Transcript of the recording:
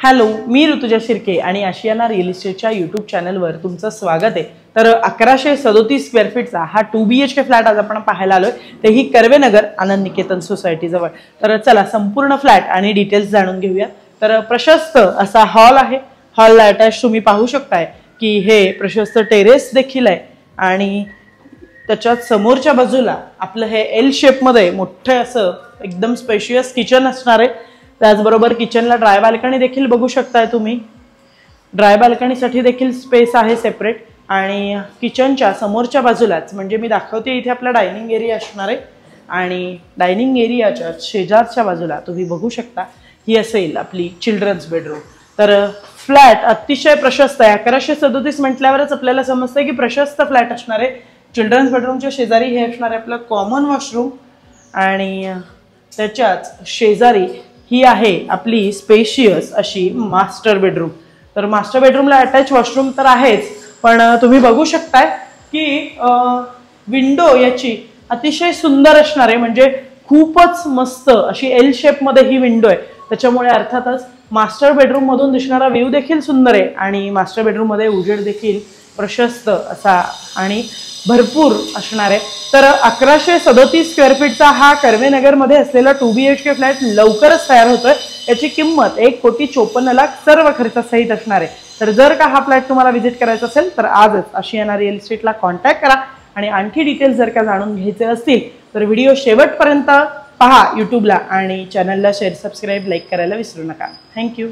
Hello, मी ऋतुजा शिर्के आणि Ashiana real इस्टेटच्या YouTube चॅनलवर तुमचं स्वागत आहे। तर 1137 स्क्वेअर फीटचा हा 2 BHK फ्लॅट आज आपण पाहायला आलोय, तेही कर्वेनगर आनंद निकेतन सोसायटी जवळ। तर चला संपूर्ण फ्लॅट आणि डिटेल्स जाणून घेऊया। तर प्रशस्त असा हॉल आहे, हॉलला अटॅच तुम्ही पाहू शकताय की हे प्रशस्त टेरेस देखील आहे आणि त्याच्यात समोरच्या बाजूला आपलं हे एल शेप मध्ये मोठं असं एकदम स्पेशियस किचन असणार आहे। त्याचबरोबर किचनला ड्राय बाल्कनी देखील बघू शकताय तुम्ही। ड्राय बाल्कनीसाठी देखील स्पेस आहे सेपरेट आणि किचनच्या समोरच्या बाजूलाच म्हणजे मी दाखवते इथे आपला डायनिंग एरिया असणार आहे आणि डायनिंग एरियाच्या शेजारच्या बाजूला तुम्ही बघू शकता ही असेल आपली चिल्ड्रन्स बेडरूम। तर फ्लॅट अतिशय प्रशस्त आहे। 1137 म्हटल्यावरच आपल्याला समजतंय की प्रशस्त फ्लॅट असणार आहे। चिल्ड्रन्स बेडरूमच्या शेजारी हे असणार आहे आपलं कॉमन वॉशरूम आणि त्याच्याच शेजारी ही आहे आपली स्पेशियस अशी मास्टर बेडरूम। तर मास्टर बेडरूमला अटॅच वॉशरूम तर आहेच, पण तुम्ही बघू शकताय की विंडो याची अतिशय सुंदर असणार आहे, म्हणजे खूपच मस्त अशी एल शेप मध्ये ही विंडो आहे। त्याच्यामुळे अर्थातच मास्टर बेडरूम मधून दिसणारा व्ह्यू देखील सुंदर आहे आणि मास्टर बेडरूम मध्ये उजेड देखील प्रशस्त असा आणि भरपूर असणार आहे। तर 1137 स्क्वेअर फीटचा हा कर्वेनगर मध्ये असलेला 2 BHK फ्लॅट लवकरच तयार होतोय। याची किंमत 1,54,00,000 सर्व खर्चासहित असणार आहे। तर जर का हा फ्लॅट तुम्हाला व्हिजिट करायचा असेल तर आजच आशियाना रिअल इस्टेटला कॉन्टॅक्ट करा आणि आणखी डिटेल्स जर का जाणून घ्यायचे असतील तर व्हिडिओ शेवटपर्यंत पहा यूट्यूबला आणि चॅनलला शेअर, सबस्क्राईब, लाईक करायला विसरू नका। थँक्यू।